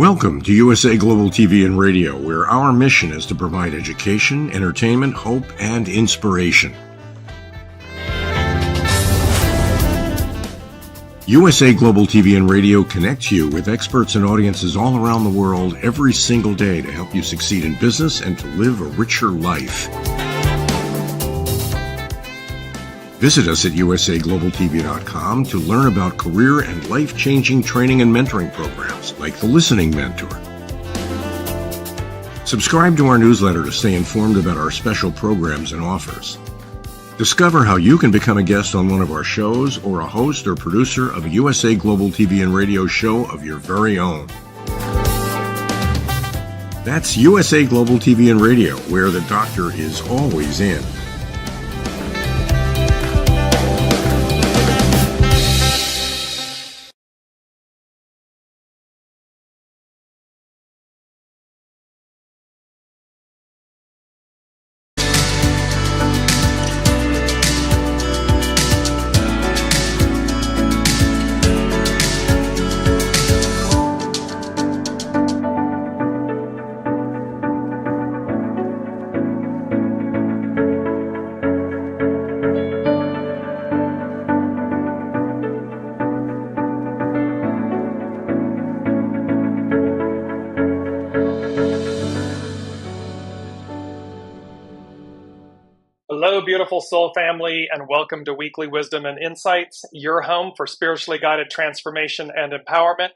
Welcome to USA Global TV and Radio, where our mission is to provide education, entertainment, hope, and inspiration. USA Global TV and Radio connects you with experts and audiences all around the world every single day to help you succeed in business and to live a richer life. Visit us at usaglobaltv.com to learn about career and life-changing training and mentoring programs like the Listening Mentor. Subscribe to our newsletter to stay informed about our special programs and offers. Discover how you can become a guest on one of our shows or a host or producer of a USA Global TV and Radio show of your very own. That's USA Global TV and Radio, where the doctor is always in. Hello, beautiful soul family, and welcome to Weekly Wisdom and Insights, your home for spiritually guided transformation and empowerment.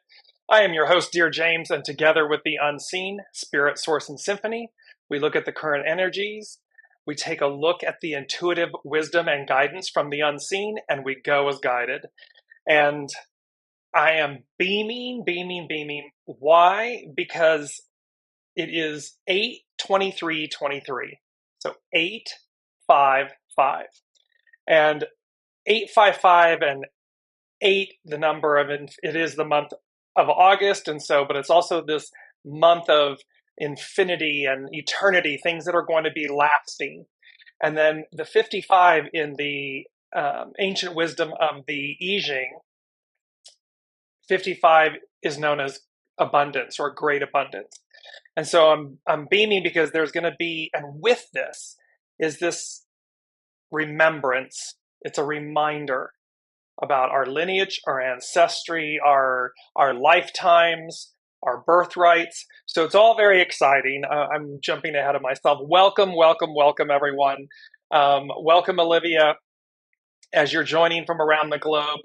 I am your host, Dearjames, and together with the unseen, Spirit, Source, and Symphony, we look at the current energies, we take a look at the intuitive wisdom and guidance from the unseen, and we go as guided. And I am beaming. Why? Because it is 8/23/23. So 855, and 855 and 8, the number of it is the month of August, and so, but it's also this month of infinity and eternity, things that are going to be lasting. And then the 55 in the ancient wisdom of the I Ching, 55 is known as abundance or great abundance. And so I'm beaming because there's going to be, and with this is this remembrance. It's a reminder about our lineage, our ancestry, our lifetimes, our birthrights. So it's all very exciting. I'm jumping ahead of myself. Welcome, everyone. Welcome, Olivia. As you're joining from around the globe,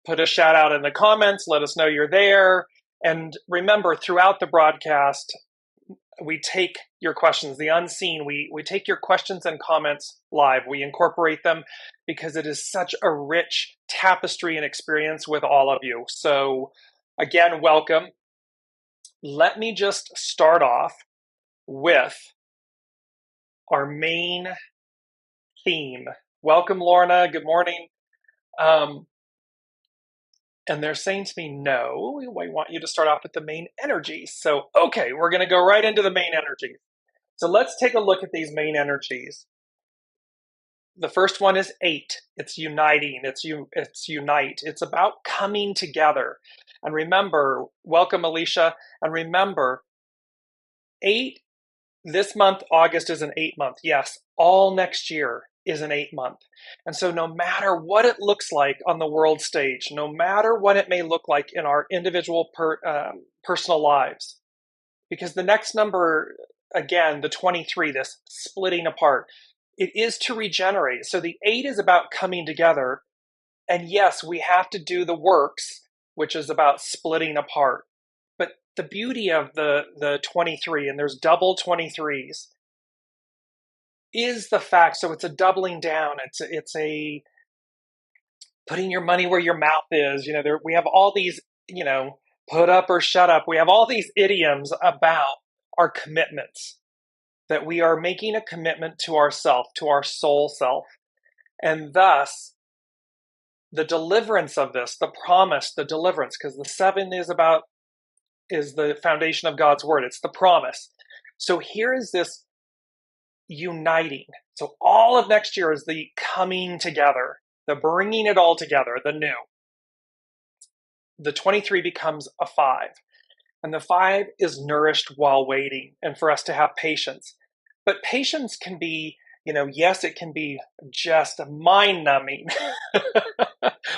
put a shout out in the comments. Let us know you're there. And remember, throughout the broadcast, we take your questions, the unseen, we take your questions and comments live. We incorporate them because it is such a rich tapestry and experience with all of you. So again, welcome. Let me just start off with our main theme. Welcome, Lorna. Good morning. And they're saying to me, no, we want you to start off with the main energies. So, okay, we're going to go right into the main energies. So let's take a look at these main energies. The first one is 8. It's uniting. It's unite. It's about coming together. And remember, welcome, Alicia. And remember, 8, this month, August is an 8 month. Yes, all next year is an 8 month. And so no matter what it looks like on the world stage, no matter what it may look like in our individual personal lives, because the next number, again, the 23, this splitting apart, it is to regenerate. So the 8 is about coming together. And yes, we have to do the works, which is about splitting apart. But the beauty of the 23, and there's double 23s, is the fact, so it's a doubling down. It's a putting your money where your mouth is. We have all these, put up or shut up. We have all these idioms about our commitments, that we are making a commitment to ourself, to our soul self. And thus, the deliverance of this, the promise, the deliverance, because the 7 is the foundation of God's word. It's the promise. So here is this uniting. So all of next year is the coming together, the bringing it all together, the new. The 23 becomes a 5. And the 5 is nourished while waiting, and for us to have patience. But patience can be, yes, it can be just mind numbing,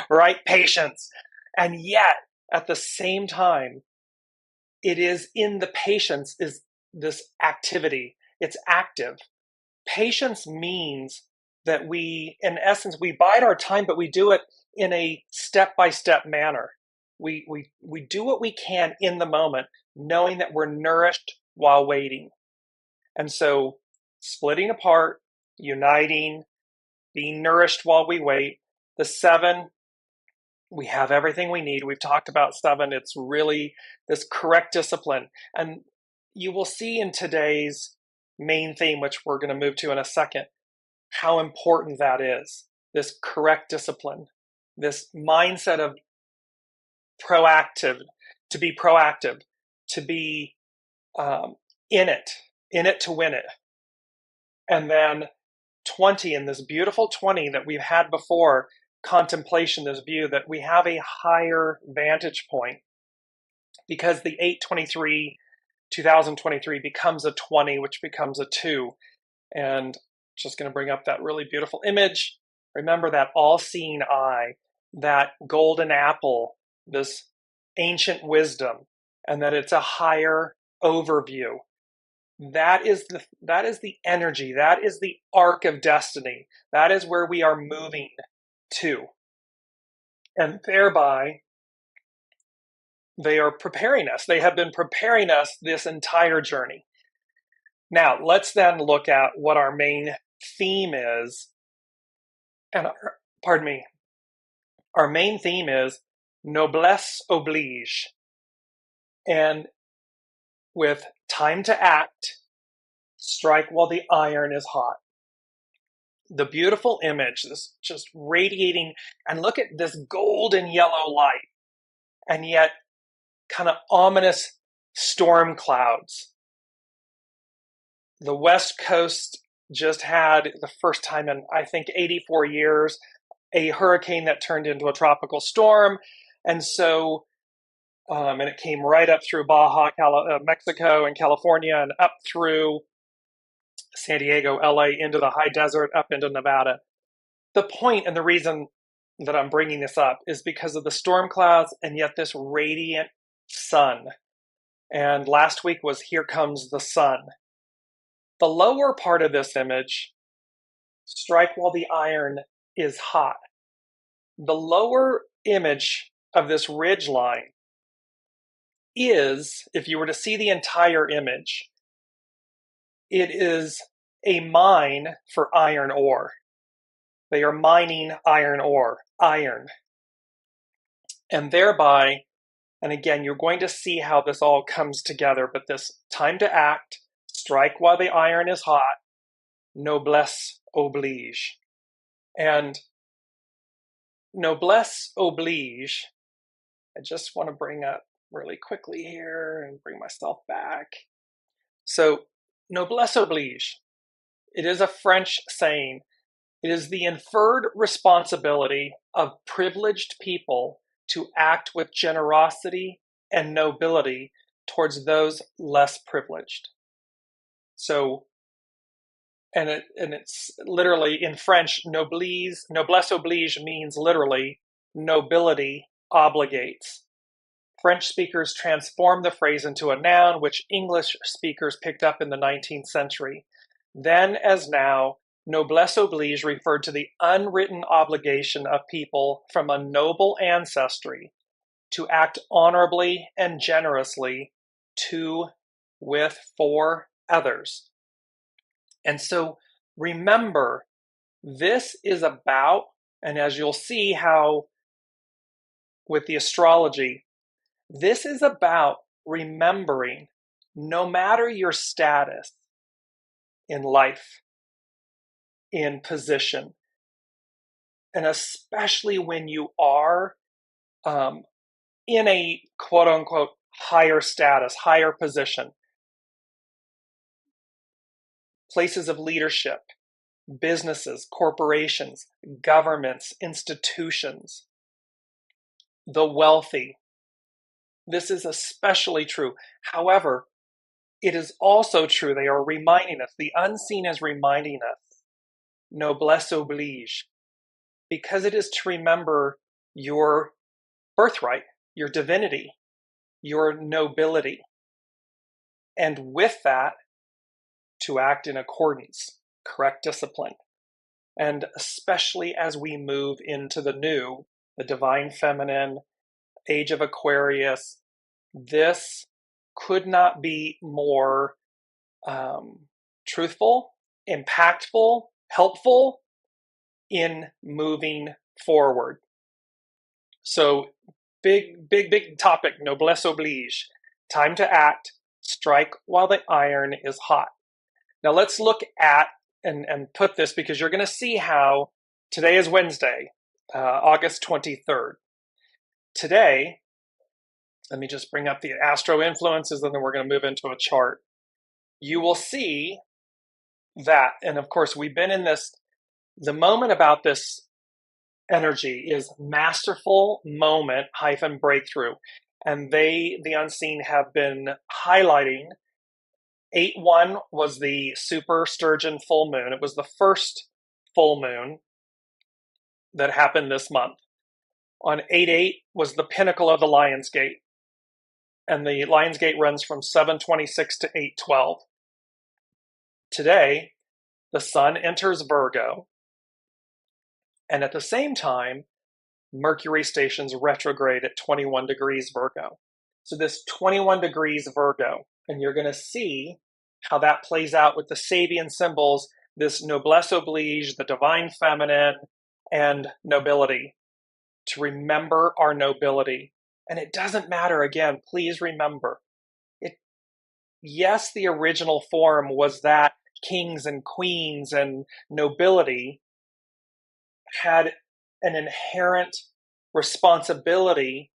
right? Patience. And yet, at the same time, it is in the patience is this activity. It's active. Patience means that in essence, we bide our time, but we do it in a step-by-step manner. We do what we can in the moment, knowing that we're nourished while waiting. And so splitting apart, uniting, being nourished while we wait. The 7, we have everything we need. We've talked about 7. It's really this correct discipline. And you will see in today's main theme, which we're going to move to in a second, how important that is. This correct discipline, this mindset of to be proactive, to be in it to win it. And then 20, and this beautiful 20 that we've had before, contemplation, this view that we have a higher vantage point because the 823 2023 becomes a 20, which becomes a 2. And just going to bring up that really beautiful image. Remember that all-seeing eye, that golden apple, this ancient wisdom, and that it's a higher overview. That is the energy. That is the arc of destiny. That is where we are moving to. And thereby, they are preparing us. They have been preparing us this entire journey. Now, let's then look at what our main theme is. And our main theme is Noblesse Oblige. And with time to act, strike while the iron is hot. The beautiful image, this just radiating, and look at this golden yellow light, and yet kind of ominous storm clouds. The West Coast just had, the first time in, I think, 84 years, a hurricane that turned into a tropical storm. And so, and it came right up through Baja, Mexico and California, and up through San Diego, LA, into the high desert, up into Nevada. The point and the reason that I'm bringing this up is because of the storm clouds and yet this radiant sun. And last week was Here Comes the Sun. The lower part of this image, strike while the iron is hot. The lower image of this ridge line is, if you were to see the entire image, it is a mine for iron ore. They are mining iron ore, iron. And thereby, and again, you're going to see how this all comes together, but this time to act, strike while the iron is hot, noblesse oblige. And noblesse oblige, I just want to bring up really quickly here and bring myself back. So, noblesse oblige, it is a French saying. It is the inferred responsibility of privileged people to act with generosity and nobility towards those less privileged. So, and it's literally in French, noblesse oblige means literally nobility obligates. French speakers transformed the phrase into a noun, which English speakers picked up in the 19th century. Then, as now, noblesse oblige referred to the unwritten obligation of people from a noble ancestry to act honorably and generously for others. And so remember, this is about, and as you'll see how with the astrology, this is about remembering no matter your status in life, in position, and especially when you are in a quote unquote higher status, higher position, places of leadership, businesses, corporations, governments, institutions, the wealthy, This is especially true. However, it is also true, they are reminding us, the unseen is reminding us, noblesse oblige, because it is to remember your birthright, your divinity, your nobility, and with that, to act in accordance, correct discipline. And especially as we move into the new, the divine feminine, age of Aquarius, this could not be more truthful, impactful, helpful in moving forward. So big topic, noblesse oblige. Time to act, strike while the iron is hot. Now let's look at and put this, because you're going to see how today is Wednesday, August 23rd. Today, let me just bring up the astro influences, and then we're going to move into a chart. You will see that, and of course, we've been in this, the moment about this energy is masterful moment - breakthrough. And the unseen, have been highlighting 8/1 was the super sturgeon full moon. It was the first full moon that happened this month. On 8/8 was the pinnacle of the Lion's Gate. And the Lion's Gate runs from 7/26 to 8/12. Today, the sun enters Virgo. And at the same time, Mercury stations retrograde at 21 degrees Virgo. So this 21 degrees Virgo, and you're going to see how that plays out with the Sabian symbols, this noblesse oblige, the divine feminine, and nobility, to remember our nobility. And it doesn't matter, again, please remember, yes, the original form was that kings and queens and nobility had an inherent responsibility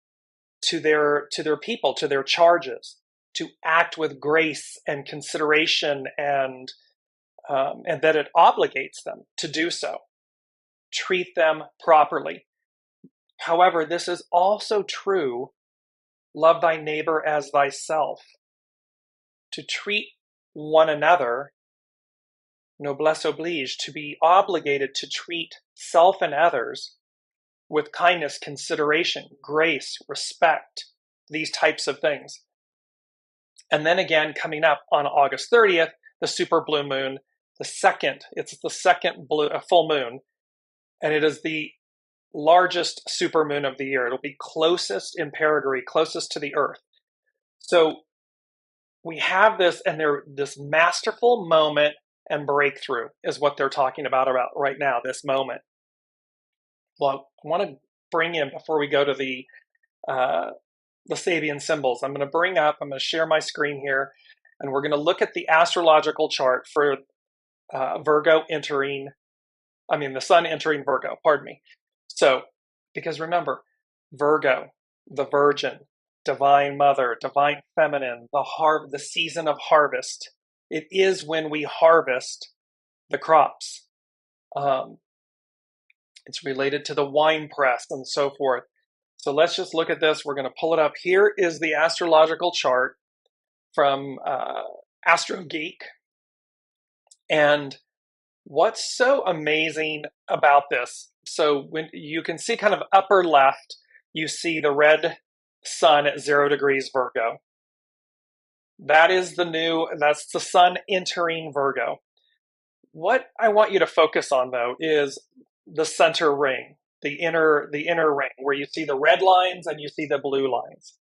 to their people, to their charges, to act with grace and consideration, and that it obligates them to do so. Treat them properly. However, this is also true, love thy neighbor as thyself. To treat one another, noblesse oblige, to be obligated to treat self and others with kindness, consideration, grace, respect, these types of things. And then again, coming up on August 30th, the super blue moon, it's the second full moon, and it is the largest super moon of the year. It'll be closest in perigee, closest to the earth. So we have this, and this masterful moment and breakthrough is what they're talking about right now, this moment. Well, I want to bring in, before we go to the Sabian symbols, I'm going to share my screen here, and we're going to look at the astrological chart for the sun entering Virgo, pardon me. So, because remember, Virgo, the Virgin, Divine Mother, Divine Feminine, the season of harvest. It is when we harvest the crops. It's related to the wine press and so forth. So let's just look at this. We're going to pull it up. Here is the astrological chart from Astro Geek. And what's so amazing about this, so when you can see kind of upper left, you see the red sun at 0 degrees Virgo. That's the sun entering Virgo. What I want you to focus on, though, is the center ring, the inner ring, where you see the red lines and you see the blue lines.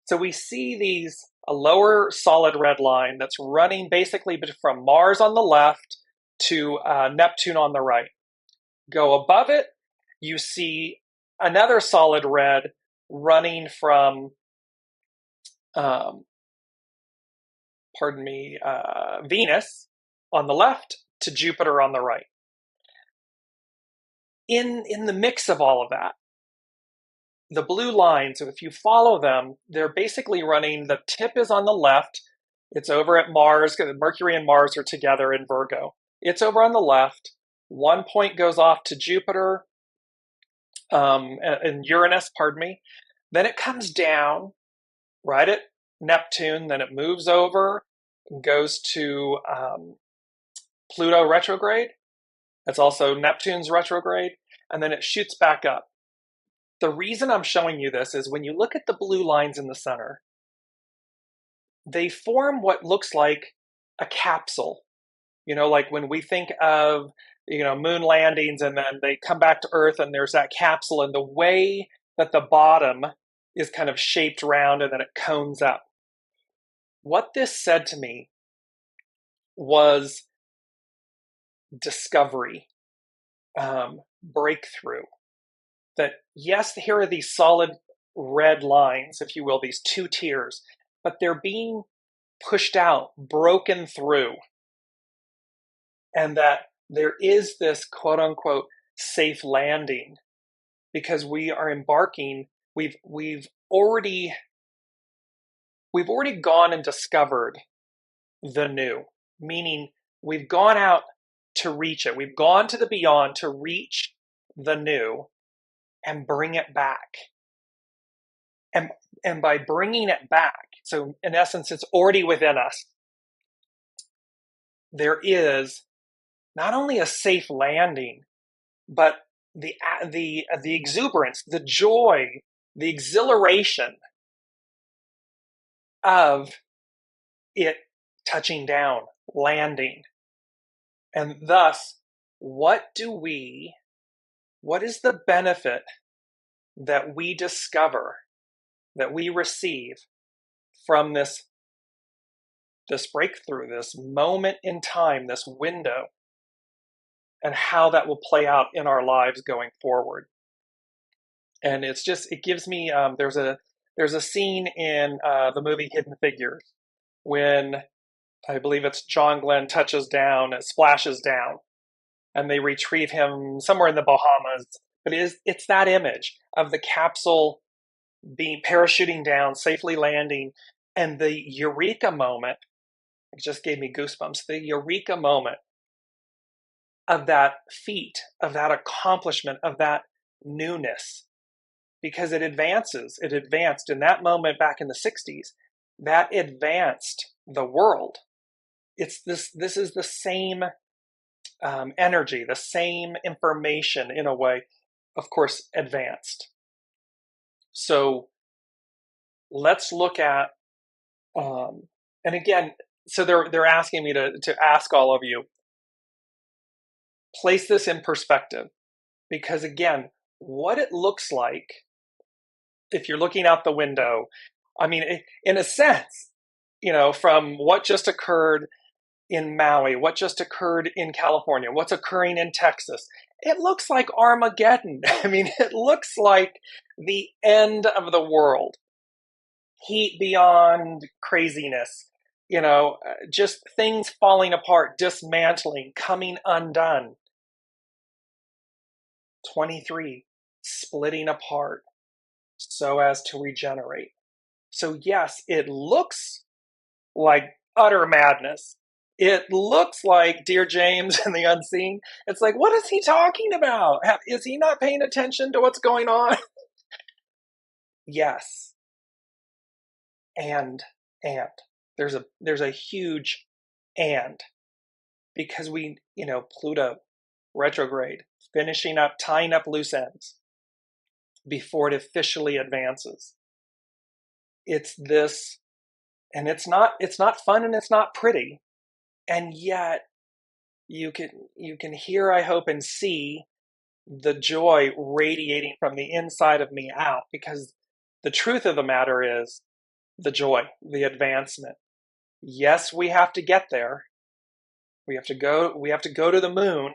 So we see a lower solid red line that's running basically from Mars on the left to Neptune on the right. Go above it, you see another solid red running from, Venus on the left to Jupiter on the right. In the mix of all of that, the blue lines, if you follow them, they're basically running, the tip is on the left, it's over at Mars, because Mercury and Mars are together in Virgo. It's over on the left, one point goes off to Jupiter, and Uranus, then it comes down right at Neptune, then it moves over and goes to Pluto retrograde. It's also Neptune's retrograde, and then it shoots back up. The reason I'm showing you this is when you look at the blue lines in the center, they form what looks like a capsule. Like when we think of, moon landings and then they come back to Earth and there's that capsule, and the way that the bottom is kind of shaped round and then it cones up. What this said to me was discovery, breakthrough. That yes, here are these solid red lines, if you will, these two tiers, but they're being pushed out, broken through. And that there is this quote unquote safe landing because we are embarking, we've already gone and discovered the new, meaning we've gone out to reach it. We've gone to the beyond to reach the new and bring it back. And by bringing it back, so in essence, it's already within us. There is not only a safe landing, but the exuberance, the joy, the exhilaration of it touching down, landing. And thus, what is the benefit that we discover, that we receive from this breakthrough, this moment in time, this window, and how that will play out in our lives going forward? And it gives me, there's a scene in the movie Hidden Figures when I believe it's John Glenn touches down, it splashes down, and they retrieve him somewhere in the Bahamas. But it's that image of the capsule being parachuting down, safely landing, and the eureka moment. It just gave me goosebumps. The eureka moment of that feat, of that accomplishment, of that newness, because it advances. It advanced in that moment back in the 60s. That advanced the world. This is the same energy, the same information in a way, of course, advanced. So let's look at, and again, so they're asking me to ask all of you, place this in perspective, because again, what it looks like if you're looking out the window, I mean, in a sense, from what just occurred in Maui, what just occurred in California, what's occurring in Texas, it looks like Armageddon. I mean, it looks like the end of the world. Heat beyond craziness, just things falling apart, dismantling, coming undone. 23, splitting apart so as to regenerate. So yes, it looks like utter madness. It looks like Dearjames and the Unseen. It's like, what is he talking about? Is he not paying attention to what's going on? Yes. And there's a huge and, because Pluto retrograde, finishing up, tying up loose ends before it officially advances. It's this, and it's not fun and it's not pretty. And yet you can hear, I hope, and see the joy radiating from the inside of me out, because the truth of the matter is the joy, the advancement. Yes, we have to get there. We have to go to the moon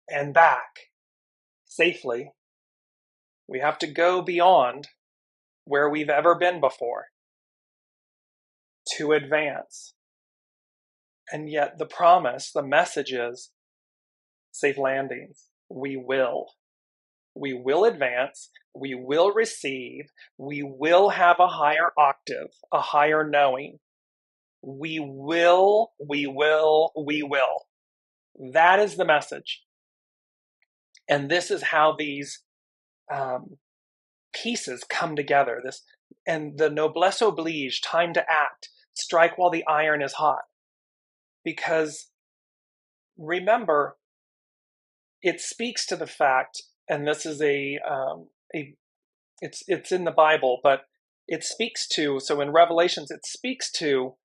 and back safely. We have to go beyond where we've ever been before to advance. And yet the promise, the message is safe landings. We will advance. We will receive. We will have a higher octave, a higher knowing. We will. That is the message. And this is how these pieces come together. and the noblesse oblige, time to act, strike while the iron is hot. Because remember, it speaks to the fact, and this is it's in the Bible, but it speaks to, so in Revelations, it speaks to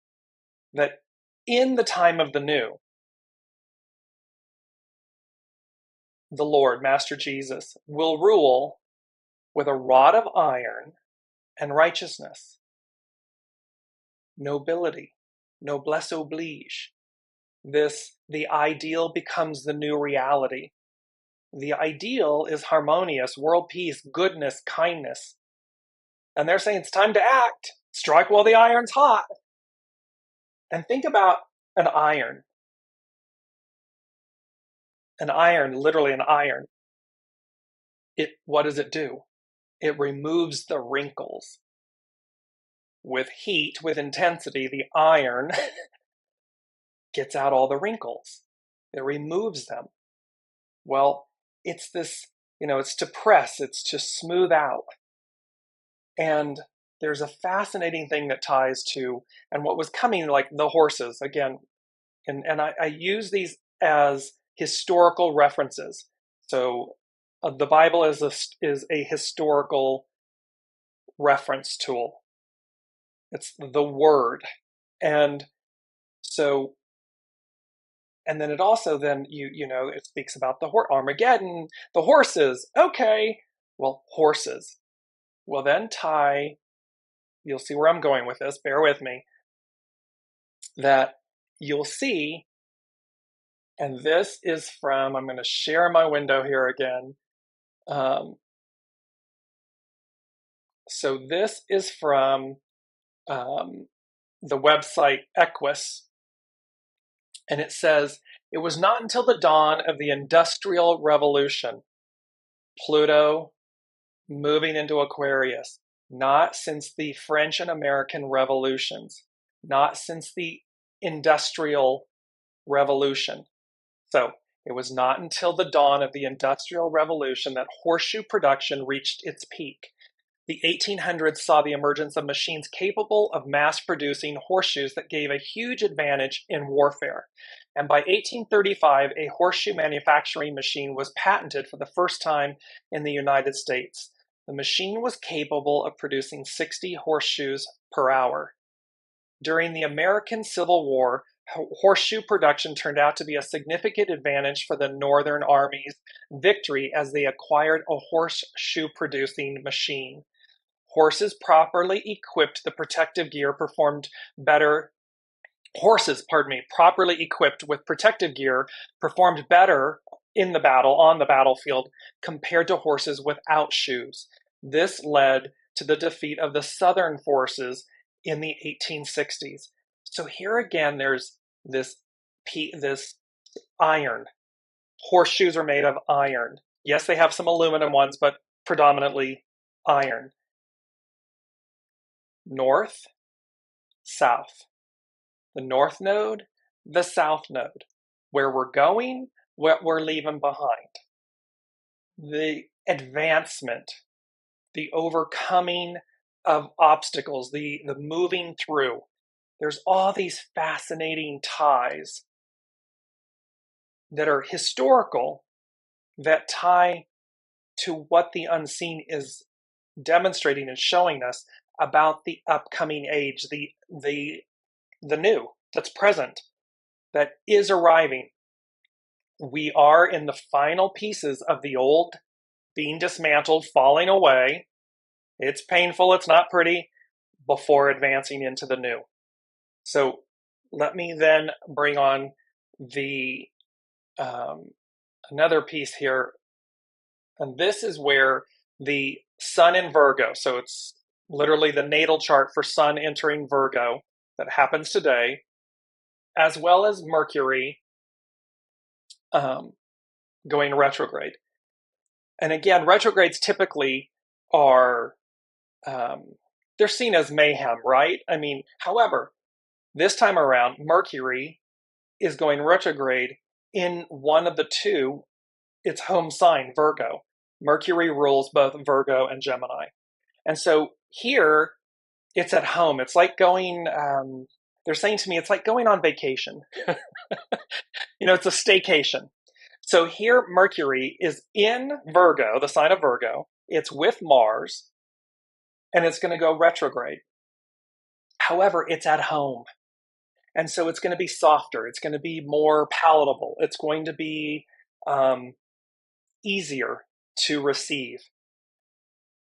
that in the time of the new, the Lord, Master Jesus, will rule with a rod of iron and righteousness, nobility, noblesse oblige. The ideal becomes the new reality. The ideal is harmonious, world peace, goodness, kindness. And they're saying it's time to act. Strike while the iron's hot. And think about an iron. An iron, literally an iron. What does it do? It removes the wrinkles. With heat, with intensity, the iron gets out all the wrinkles. It removes them. Well, it's this, it's to press, it's to smooth out. And there's a fascinating thing that ties to, and what was coming, like the horses, again, and I use these as historical references. So the Bible is a historical reference tool. It's the word. And so, and then it also then, it speaks about the Armageddon, the horses. Okay, well, horses. Well, then you'll see where I'm going with this, bear with me, that you'll see, and this is from, I'm going to share my window here again. So this is from the website Equus, and it says, it was not until the dawn of the Industrial Revolution, Pluto moving into Aquarius, not since the French and American revolutions, not since the Industrial Revolution. So it was not until the dawn of the Industrial Revolution that horseshoe production reached its peak. The 1800s saw the emergence of machines capable of mass-producing horseshoes that gave a huge advantage in warfare. And by 1835, a horseshoe manufacturing machine was patented for the first time in the United States. The machine was capable of producing 60 horseshoes per hour. During the American Civil War, horseshoe production turned out to be a significant advantage for the Northern Army's victory as they acquired a horseshoe-producing machine. Horses properly equipped with protective gear performed better in the battle, on the battlefield, compared to horses without shoes. This led to the defeat of the Southern forces in the 1860s. So here again, there's this iron. Horseshoes are made of iron. Yes, they have some aluminum ones, but predominantly iron. North, south. The north node, the south node. Where we're going, what we're leaving behind. The advancement, the overcoming of obstacles, the moving through. There's all these fascinating ties that are historical that tie to what the unseen is demonstrating and showing us about the upcoming age, the new that's present, that is arriving. We are in the final pieces of the old being dismantled, falling away. It's painful, it's not pretty, before advancing into the new. So let me then bring on the another piece here, and this is where the Sun in Virgo, so it's literally the natal chart for Sun entering Virgo that happens today, as well as Mercury going retrograde. And again, retrogrades typically are, they're seen as mayhem, right? I mean, however, this time around, Mercury is going retrograde in one of the two, its home sign, Virgo. Mercury rules both Virgo and Gemini. And so here, It's at home. It's like going, they're saying to me, it's like going on vacation. It's a staycation. So here, Mercury is in Virgo, the sign of Virgo. It's with Mars, and it's going to go retrograde. However, it's at home. And so it's going to be softer. It's going to be more palatable. It's going to be easier to receive.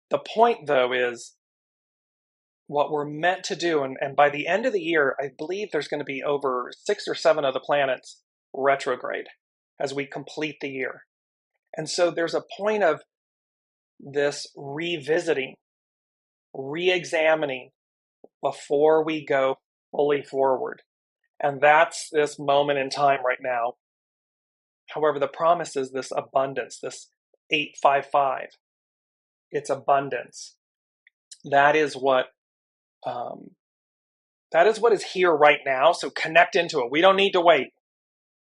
The point, though, is what we're meant to do. And by the end of the year, I believe there's going to be over 6 or 7 of the planets retrograde as we complete the year. And so there's a point of this revisiting, re-examining before we go fully forward. And that's this moment in time right now. However, the promise is this abundance, this 855. It's abundance. That is what is here right now. So connect into it. We don't need to wait.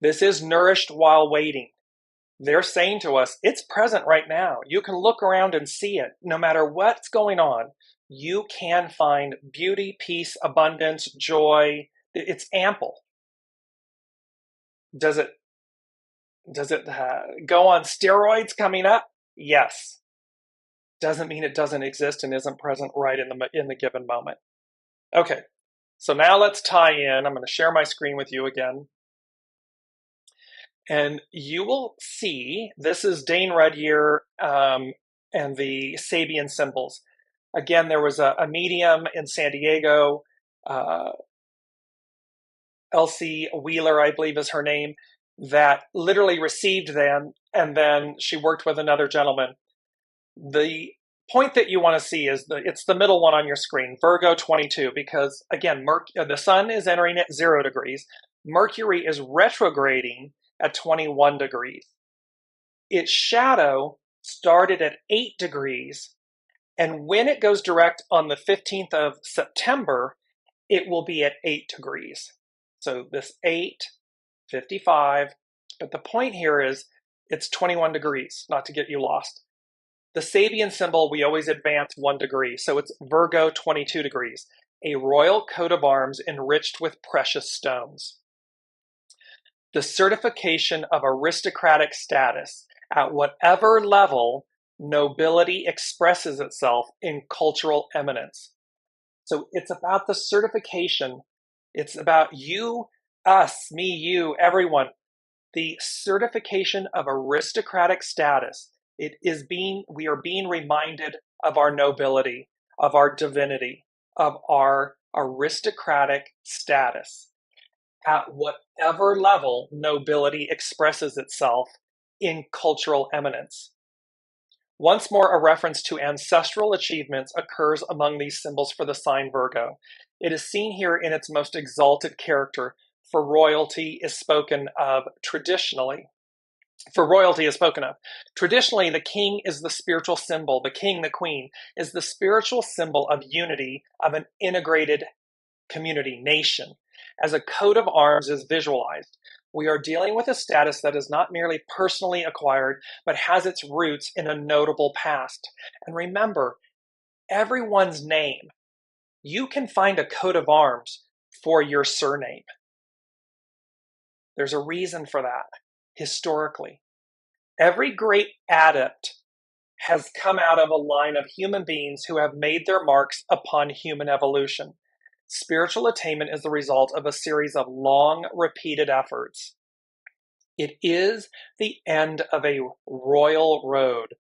This is nourished while waiting. They're saying to us, it's present right now. You can look around and see it. No matter what's going on, you can find beauty, peace, abundance, joy. It's ample. Does it go on steroids coming up? Yes. Doesn't mean it doesn't exist and isn't present right in the given moment. Okay, so now let's tie in. I'm going to share my screen with you again. And you will see, this is Dane Rudyear and the Sabian symbols. Again, there was a medium in San Diego, Elsie Wheeler, I believe is her name, that literally received them, and then she worked with another gentleman. The point that you want to see is it's the middle one on your screen, Virgo 22, because again, the sun is entering at 0 degrees. Mercury is retrograding at 21 degrees. Its shadow started at 8 degrees, and when it goes direct on the 15th of September, it will be at 8 degrees. So this 8:55, but the point here is it's 21 degrees, not to get you lost. The Sabian symbol, we always advance 1 degree, so it's Virgo 22 degrees, a royal coat of arms enriched with precious stones. The certification of aristocratic status at whatever level nobility expresses itself in cultural eminence. So it's about the certification. It's about you, us, me, you, everyone. The certification of aristocratic status. We are being reminded of our nobility, of our divinity, of our aristocratic status at whatever level nobility expresses itself in cultural eminence. Once more, a reference to ancestral achievements occurs among these symbols for the sign Virgo. It is seen here in its most exalted character, for royalty is spoken of traditionally. Traditionally, the king is the spiritual symbol. The king, the queen, is the spiritual symbol of unity of an integrated community, nation. As a coat of arms is visualized, we are dealing with a status that is not merely personally acquired, but has its roots in a notable past. And remember, everyone's name, you can find a coat of arms for your surname. There's a reason for that, historically. Every great adept has come out of a line of human beings who have made their marks upon human evolution. Spiritual attainment is the result of a series of long, repeated efforts. It is the end of a royal road,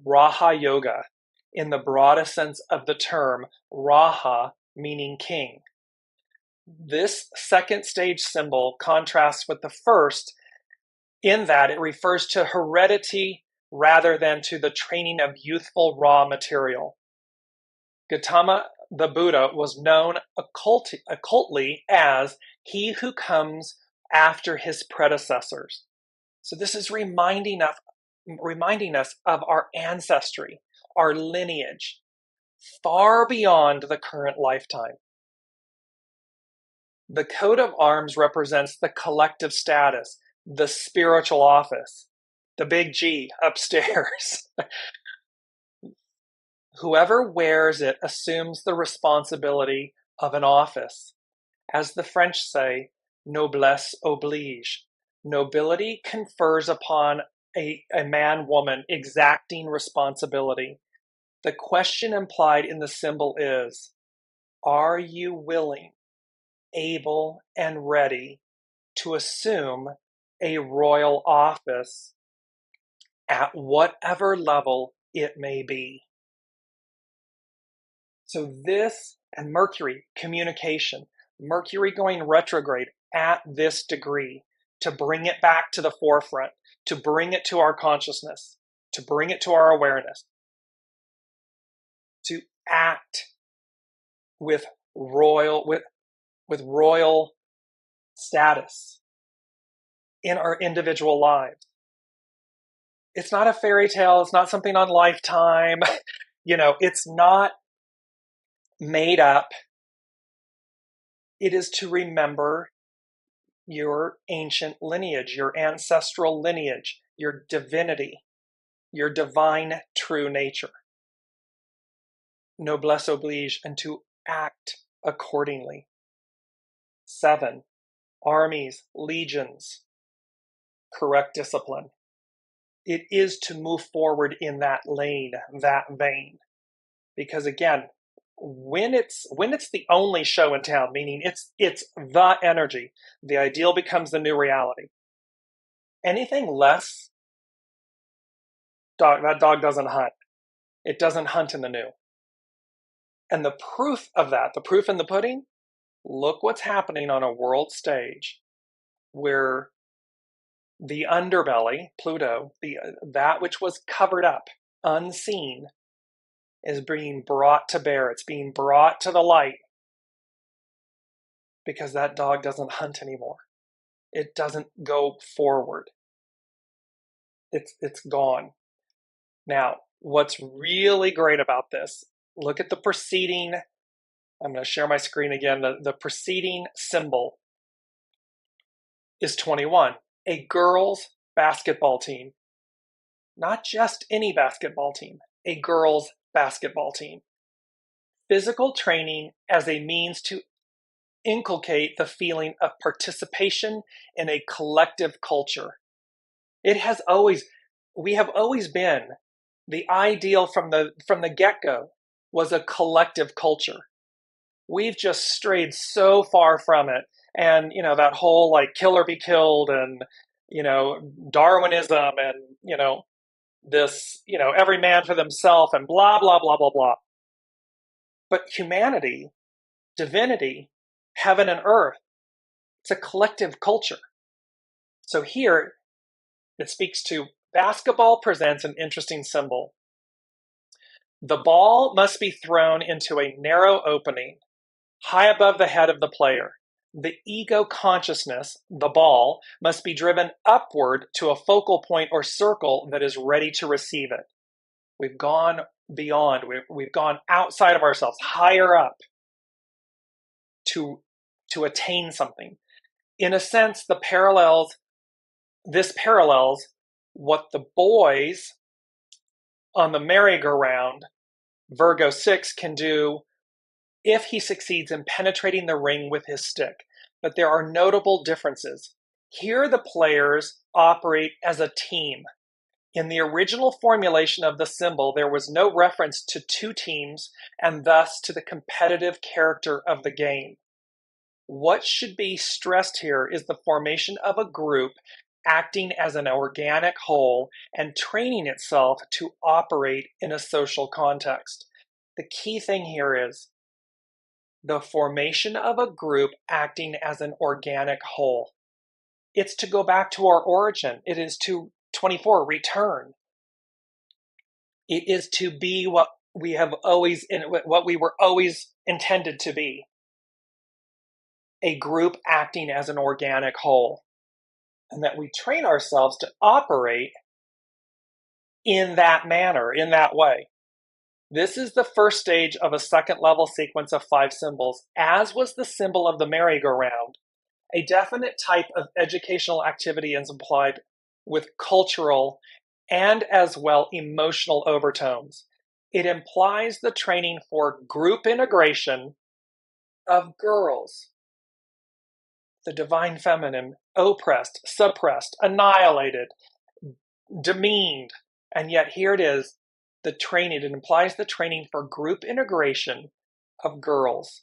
Raha Yoga, in the broadest sense of the term, Raha meaning king. This second stage symbol contrasts with the first in that it refers to heredity rather than to the training of youthful raw material. Gautama the Buddha was known occultly as he who comes after his predecessors. So this is reminding us of our ancestry, our lineage, far beyond the current lifetime. The coat of arms represents the collective status, the spiritual office, the big G upstairs. Whoever wears it assumes the responsibility of an office. As the French say, noblesse oblige. Nobility confers upon a man-woman exacting responsibility. The question implied in the symbol is, are you willing, able, and ready to assume a royal office at whatever level it may be? So this, and Mercury, communication, Mercury going retrograde at this degree to bring it back to the forefront, to bring it to our consciousness, to bring it to our awareness, to act with royal status in our individual lives. It's not a fairy tale. It's not something on Lifetime. It's not made up. It is to remember your ancient lineage, your ancestral lineage, your divinity, your divine true nature. Noblesse oblige, and to act accordingly. 7, armies, legions, correct discipline. It is to move forward in that lane, that vein. Because again, when it's the only show in town, meaning it's the energy, the ideal becomes the new reality. Anything less, that dog doesn't hunt. It doesn't hunt in the new. And the proof of that, the proof in the pudding, look what's happening on a world stage where the underbelly, Pluto, that which was covered up, unseen, is being brought to bear. It's being brought to the light because that dog doesn't hunt anymore. It doesn't go forward. It's gone. Now, what's really great about this, look at the preceding, I'm going to share my screen again. The preceding symbol is 21, a girls' basketball team. Not just any basketball team, a girls' basketball team. Physical training as a means to inculcate the feeling of participation in a collective culture. We have always been, the ideal from the get-go was a collective culture. We've just strayed so far from it. And, that whole kill or be killed and, Darwinism and, this, every man for themselves and blah, blah, blah, blah, blah. But humanity, divinity, heaven and earth, it's a collective culture. So here, it speaks to basketball presents an interesting symbol. The ball must be thrown into a narrow opening, high above the head of the player. The ego consciousness, the ball, must be driven upward to a focal point or circle that is ready to receive it. We've gone beyond, we've gone outside of ourselves, higher up to attain something. In a sense, this parallels what the boys on the merry-go-round, Virgo 6, can do if he succeeds in penetrating the ring with his stick. But there are notable differences. Here the players operate as a team. In the original formulation of the symbol, there was no reference to two teams and thus to the competitive character of the game. What should be stressed here is the formation of a group acting as an organic whole and training itself to operate in a social context. The key thing here is the formation of a group acting as an organic whole. It's to go back to our origin. It is to 24, return. It is to be what we were always intended to be. A group acting as an organic whole. And that we train ourselves to operate in that manner, in that way. This is the first stage of a second level sequence of 5 symbols, as was the symbol of the merry-go-round. A definite type of educational activity is implied with cultural and as well emotional overtones. It implies the training for group integration of girls. The divine feminine, oppressed, suppressed, annihilated, demeaned. And yet here it is, the training. It implies the training for group integration of girls,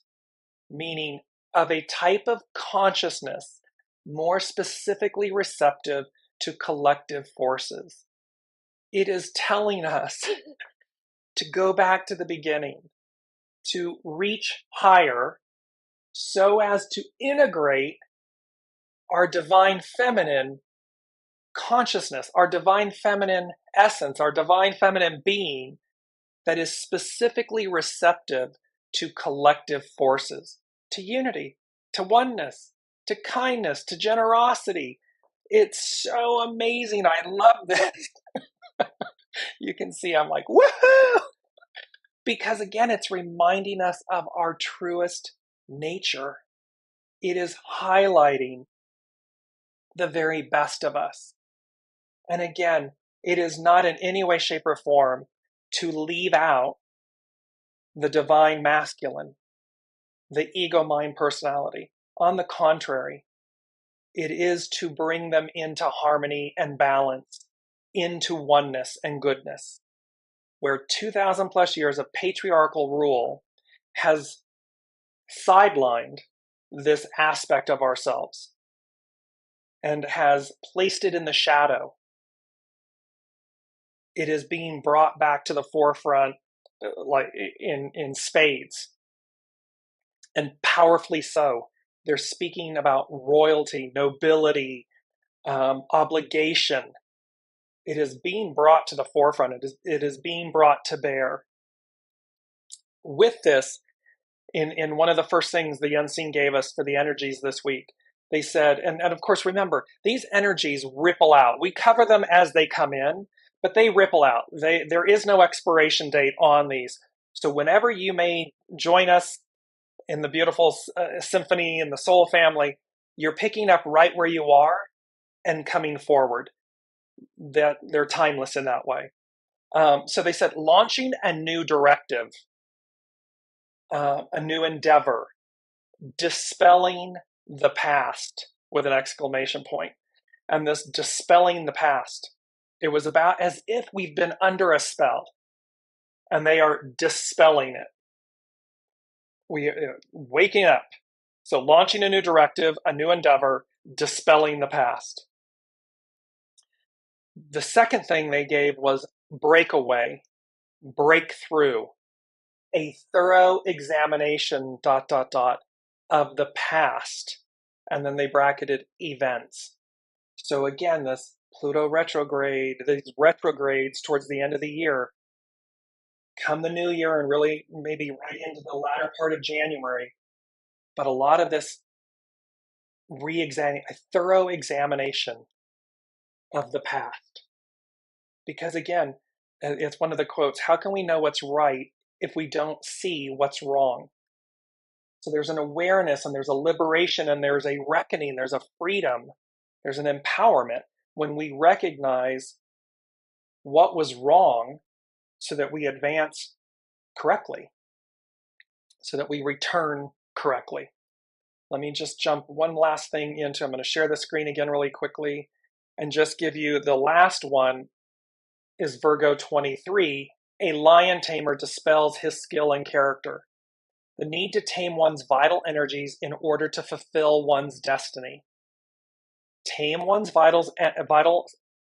meaning of a type of consciousness more specifically receptive to collective forces. It is telling us to go back to the beginning, to reach higher so as to integrate our divine feminine consciousness, our divine feminine essence, our divine feminine being that is specifically receptive to collective forces, to unity, to oneness, to kindness, to generosity. It's so amazing. I love this. You can see I'm like, woohoo! Because again, it's reminding us of our truest nature. It is highlighting the very best of us. And again, it is not in any way, shape, or form to leave out the divine masculine, the ego mind personality. On the contrary, it is to bring them into harmony and balance, into oneness and goodness, where 2,000 plus years of patriarchal rule has sidelined this aspect of ourselves and has placed it in the shadow. It is being brought back to the forefront like in spades, and powerfully so. They're speaking about royalty, nobility, obligation. It is being brought to the forefront. It is being brought to bear. With this, in one of the first things the Unseen gave us for the energies this week, they said, and of course, remember, these energies ripple out. We cover them as they come in, but they ripple out. There is no expiration date on these. So whenever you may join us in the beautiful symphony and the soul family, you're picking up right where you are and coming forward. That they're timeless in that way. So they said launching a new directive, a new endeavor, dispelling the past with an exclamation point. And this dispelling the past, it was about as if we've been under a spell and they are dispelling it. We waking up. So launching a new directive, a new endeavor, dispelling the past. The second thing they gave was breakaway, breakthrough, a thorough examination, of the past. And then they bracketed events. So again, this Pluto retrograde, these retrogrades towards the end of the year, come the new year and really maybe right into the latter part of January. But a lot of this a thorough examination of the past. Because again, it's one of the quotes, how can we know what's right if we don't see what's wrong? So there's an awareness and there's a liberation and there's a reckoning, there's a freedom, there's an empowerment when we recognize what was wrong so that we advance correctly, so that we return correctly. Let me just jump one last thing into, I'm going to share the screen again really quickly and just give you the last one is Virgo 23. A lion tamer dispels his skill and character. The need to tame one's vital energies in order to fulfill one's destiny. Tame one's vital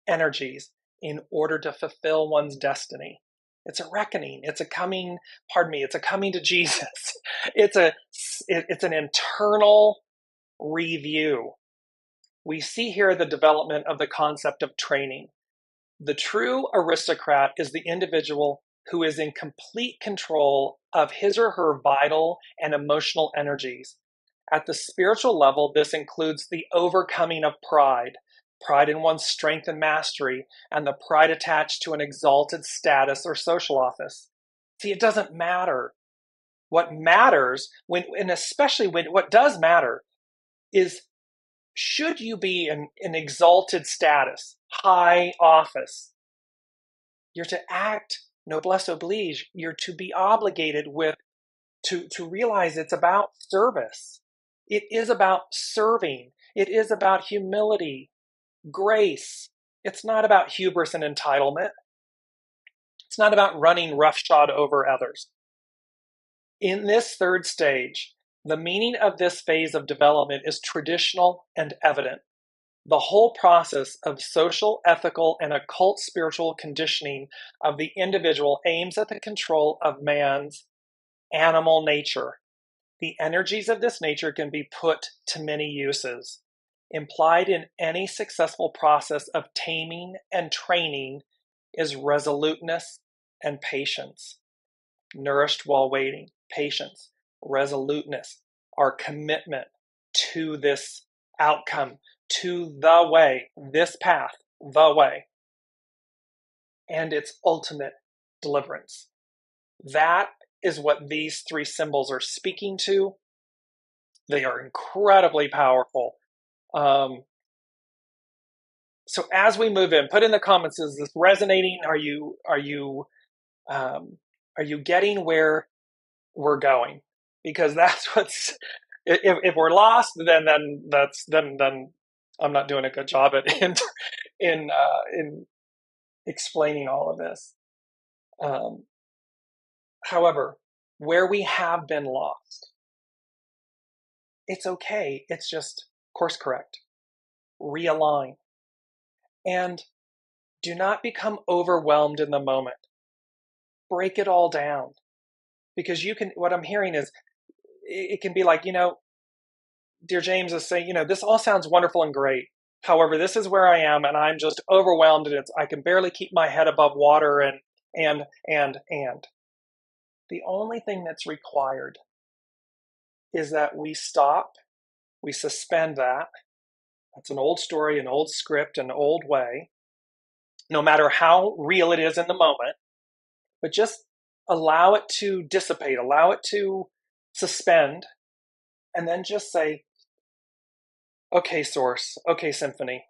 energies in order to fulfill one's destiny. It's a reckoning. It's a coming to Jesus. It's an internal review. We see here the development of the concept of training. The true aristocrat is the individual who is in complete control of his or her vital and emotional energies. At the spiritual level, this includes the overcoming of pride in one's strength and mastery, and the pride attached to an exalted status or social office. See, it doesn't matter. What matters, what does matter is, should you be in an exalted status, high office, you're to act Noblesse Oblige, you're to be obligated with, to realize it's about service. It is about serving. It is about humility, grace. It's not about hubris and entitlement. It's not about running roughshod over others. In this third stage, the meaning of this phase of development is traditional and evident. The whole process of social, ethical, and occult spiritual conditioning of the individual aims at the control of man's animal nature. The energies of this nature can be put to many uses. Implied in any successful process of taming and training is resoluteness and patience. Nourished while waiting, patience, resoluteness, our commitment to this outcome, to the way, this path, the way, and its ultimate deliverance. That is what these three symbols are speaking to. They are incredibly powerful. So as we move in, put in the comments, is this resonating? Are you getting where we're going? Because that's what's, if we're lost, then I'm not doing a good job at in explaining all of this. However, where we have been lost, it's okay. It's just course correct, realign, and do not become overwhelmed in the moment. Break it all down, because you can. What I'm hearing is, it can be like, Dearjames is saying, this all sounds wonderful and great. However, this is where I am, and I'm just overwhelmed, and I can barely keep my head above water, and. The only thing that's required is that we stop, we suspend that. That's an old story, an old script, an old way, no matter how real it is in the moment, but just allow it to dissipate, allow it to suspend, and then just say, okay, Source, okay, Symphony,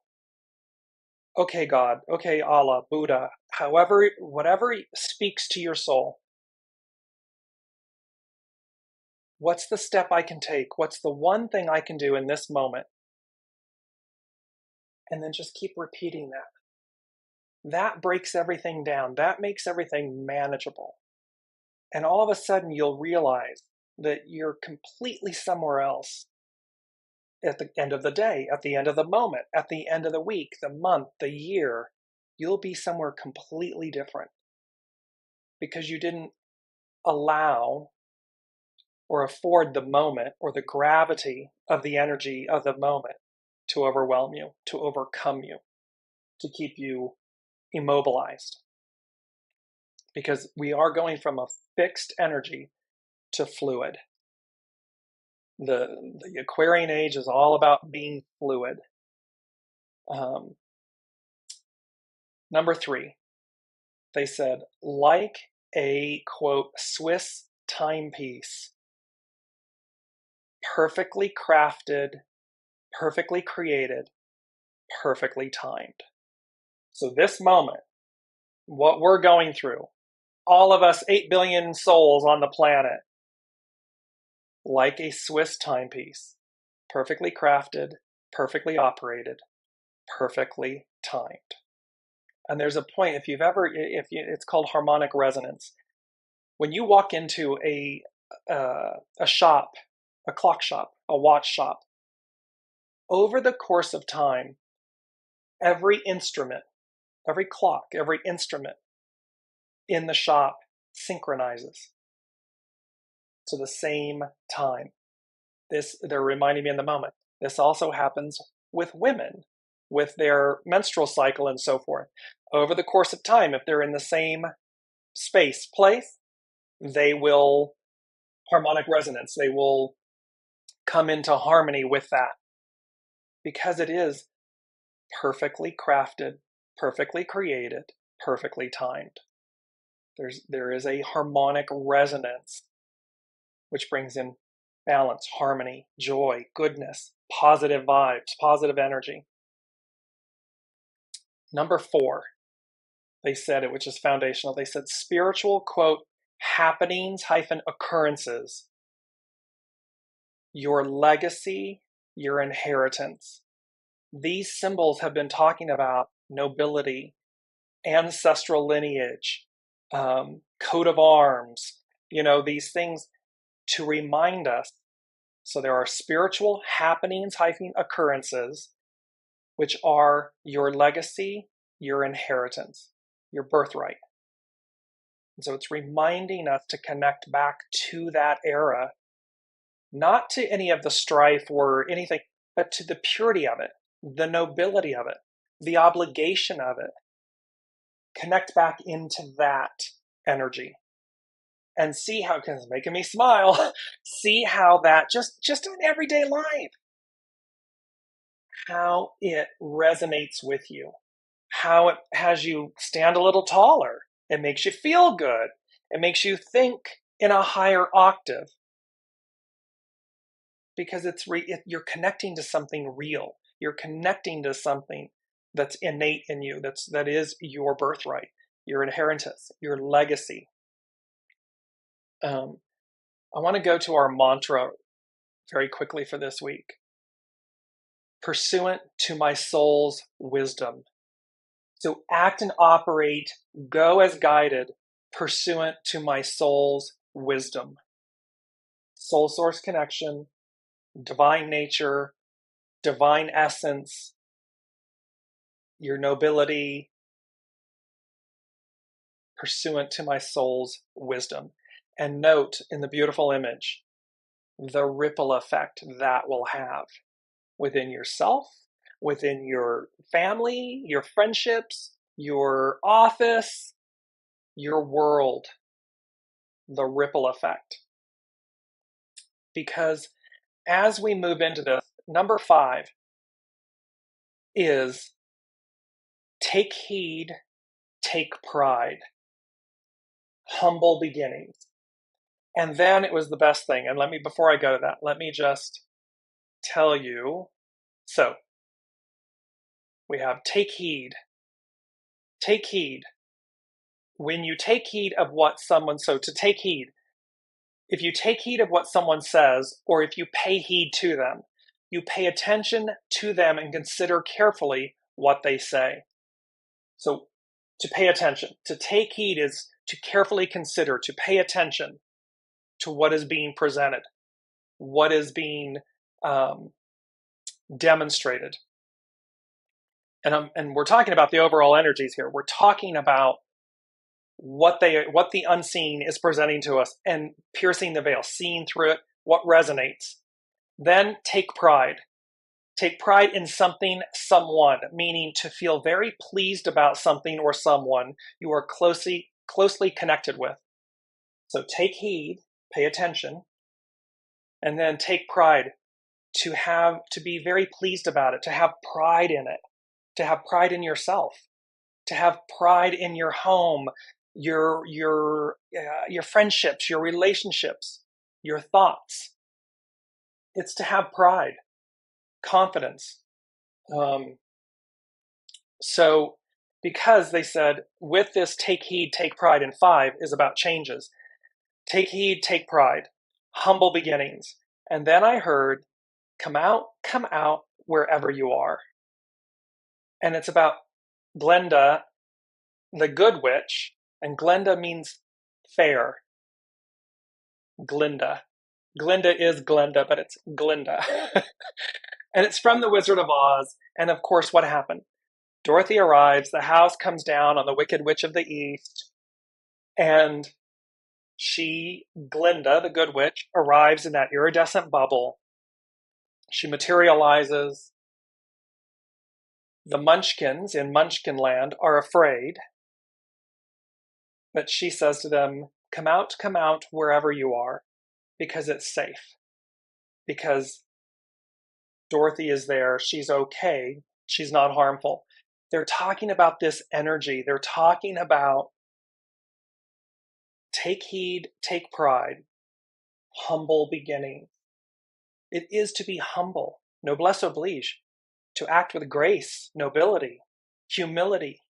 okay, God, okay, Allah, Buddha, however, whatever speaks to your soul. What's the step I can take? What's the one thing I can do in this moment? And then just keep repeating that. That breaks everything down. That makes everything manageable. And all of a sudden, you'll realize that you're completely somewhere else at the end of the day, at the end of the moment, at the end of the week, the month, the year. You'll be somewhere completely different because you didn't allow or afford the moment or the gravity of the energy of the moment to overwhelm you, to overcome you, to keep you immobilized. Because we are going from a fixed energy to fluid. The Aquarian age is all about being fluid. Number 3, they said, like a, quote, Swiss timepiece, perfectly crafted, perfectly created, perfectly timed. So this moment, what we're going through, all of us 8 billion souls on the planet, like a Swiss timepiece, perfectly crafted, perfectly operated, perfectly timed. And there's a point, it's called harmonic resonance. When you walk into a shop, a clock shop, a watch shop, over the course of time, every instrument, every clock, every instrument in the shop synchronizes to the same time. They're reminding me in the moment. This also happens with women, with their menstrual cycle and so forth. Over the course of time, if they're in the same space, place, they will harmonic resonance. They will come into harmony with that because it is perfectly crafted, perfectly created, perfectly timed. There is a harmonic resonance which brings in balance, harmony, joy, goodness, positive vibes, positive energy. Number 4, they said it, which is foundational. They said spiritual, quote, happenings hyphen occurrences, your legacy, your inheritance. These symbols have been talking about nobility, ancestral lineage, coat of arms, these things to remind us. So there are spiritual happenings hyphen occurrences, which are your legacy, your inheritance, your birthright. And so it's reminding us to connect back to that era, not to any of the strife or anything, but to the purity of it, the nobility of it, the obligation of it. Connect back into that energy and see how, because it's making me smile, see how that just in everyday life, how it resonates with you, how it has you stand a little taller. It makes you feel good. It makes you think in a higher octave because you're connecting to something real. You're connecting to something that's innate in you, that is your birthright, your inheritance, your legacy. I want to go to our mantra very quickly for this week. Pursuant to my soul's wisdom. So act and operate, go as guided, pursuant to my soul's wisdom. Soul source connection, divine nature, divine essence, your nobility, pursuant to my soul's wisdom. And note in the beautiful image, the ripple effect that will have within yourself, within your family, your friendships, your office, your world, the ripple effect. Because as we move into this, number 5 is take heed, take pride, humble beginnings. And then it was the best thing. And before I go to that, let me just tell you. So we have take heed. Take heed. When you take heed of what someone, so to take heed, if you take heed of what someone says, or if you pay heed to them, you pay attention to them and consider carefully what they say. So to pay attention, to take heed is to carefully consider, to pay attention to what is being presented, what is being demonstrated. And we're talking about the overall energies here. We're talking about what the unseen is presenting to us and piercing the veil, seeing through it, what resonates. Then take pride. Take pride in something, someone, meaning to feel very pleased about something or someone you are closely connected with. So take heed, pay attention, and then take pride, to be very pleased about it, to have pride in it, to have pride in yourself, to have pride in your home, your friendships, your relationships, your thoughts. It's to have pride, confidence. So because they said with this take heed, take pride in 5 is about changes. Take heed, take pride, humble beginnings. And then I heard come out wherever you are. And it's about Glenda, the good witch, and Glenda means fair. Glinda. Glinda is Glenda, but it's Glinda. And it's from The Wizard of Oz. And of course, what happened? Dorothy arrives, the house comes down on the Wicked Witch of the East, and Glinda, the good witch, arrives in that iridescent bubble. She materializes. The Munchkins in Munchkinland are afraid, but she says to them, come out wherever you are, because it's safe. Because Dorothy is there, she's okay, she's not harmful. They're talking about this energy. They're talking about take heed, take pride, humble beginnings. It is to be humble, noblesse oblige, to act with grace, nobility, humility.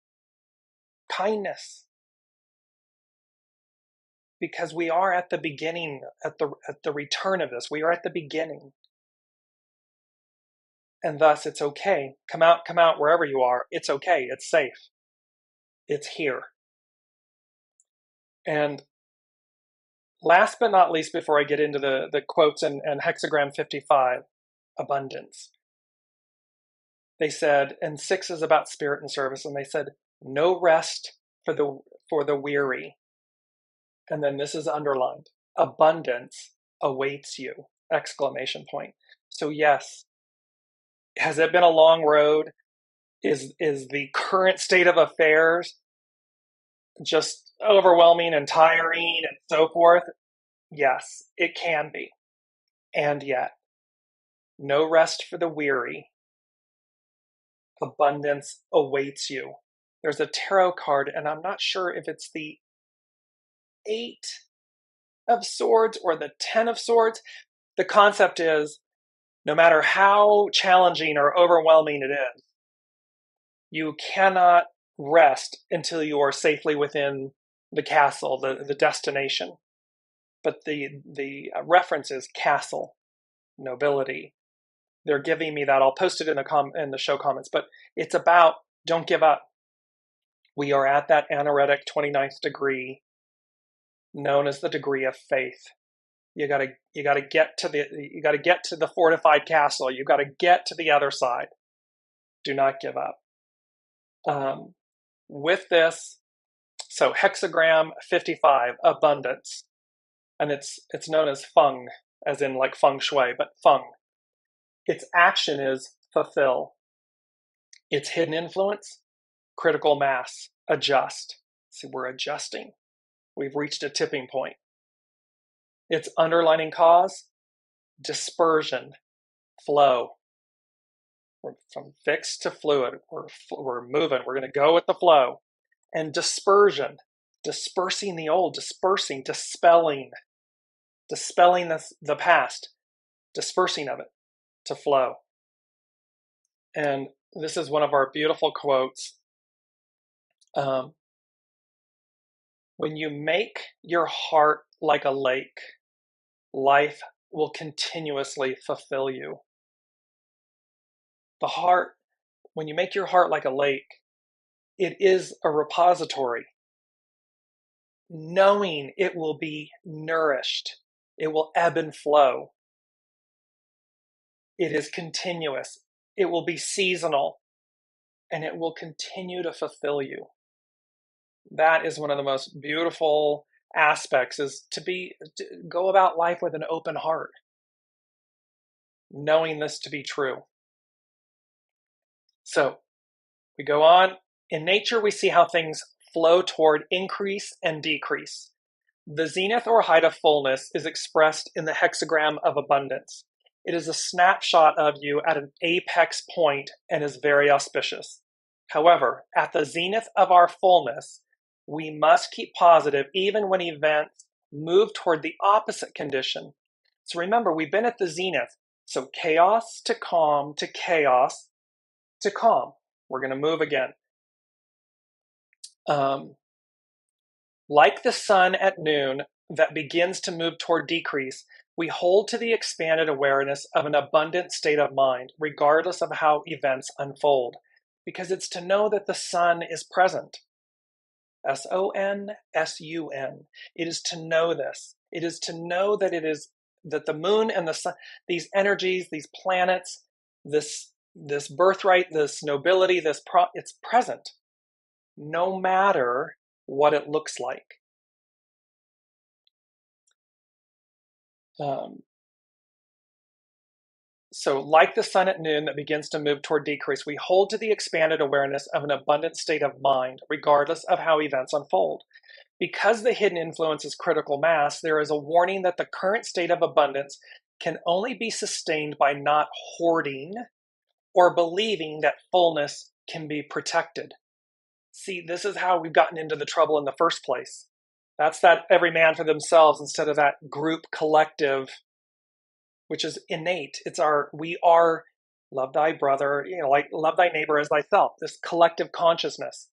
kindness. Because we are at the beginning, at the return of this. We are at the beginning. And thus it's okay. Come out wherever you are. It's okay. It's safe. It's here. And last but not least, before I get into the quotes and hexagram 55, abundance. They said, and 6 is about spirit and service, and they said, no rest for the weary. And then this is underlined, abundance awaits you, exclamation point. So yes, has it been a long road? Is the current state of affairs just overwhelming and tiring and so forth? Yes, it can be. And yet, no rest for the weary. Abundance awaits you. There's a tarot card, and I'm not sure if it's the 8 of Swords or the 10 of Swords. The concept is, no matter how challenging or overwhelming it is, you cannot rest until you are safely within the castle, the destination. But the reference is castle, nobility. They're giving me that. I'll post it in the show comments. But it's about, don't give up. We are at that anaretic 29th degree, known as the degree of faith. You gotta get to the fortified castle. You gotta get to the other side. Do not give up. With this, so hexagram 55, abundance, and it's known as feng, as in like feng shui, but feng. Its action is fulfill. Its hidden influence, critical mass, adjust. See, we're adjusting. We've reached a tipping point. Its underlining cause, dispersion, flow. We're from fixed to fluid. We're moving. We're going to go with the flow. And dispersion, dispersing the old, dispelling the past, dispersing of it to flow. And this is one of our beautiful quotes. When you make your heart like a lake, life will continuously fulfill you. The heart, when you make your heart like a lake, it is a repository, knowing it will be nourished. It will ebb and flow. It is continuous. It will be seasonal, and it will continue to fulfill you. That is one of the most beautiful aspects, is to go about life with an open heart, knowing this to be true. So we go on. In nature, we see how things flow toward increase and decrease. The zenith or height of fullness is expressed in the hexagram of abundance. It is a snapshot of you at an apex point and is very auspicious. However, at the zenith of our fullness, we must keep positive even when events move toward the opposite condition. So remember, we've been at the zenith. So chaos to calm to chaos to calm. We're going to move again. Like the sun at noon that begins to move toward decrease, we hold to the expanded awareness of an abundant state of mind, regardless of how events unfold, because it's to know that the sun is present. S-O-N-S-U-N. It is to know this. It is to know that that the moon and the sun, these energies, these planets, this birthright, this nobility, it's present, no matter what it looks like. So like the sun at noon that begins to move toward decrease, we hold to the expanded awareness of an abundant state of mind, regardless of how events unfold. Because the hidden influence is critical mass, there is a warning that the current state of abundance can only be sustained by not hoarding or believing that fullness can be protected. See, this is how we've gotten into the trouble in the first place. That's that every man for themselves instead of that group collective, which is innate. We are love thy brother, like love thy neighbor as thyself, this collective consciousness.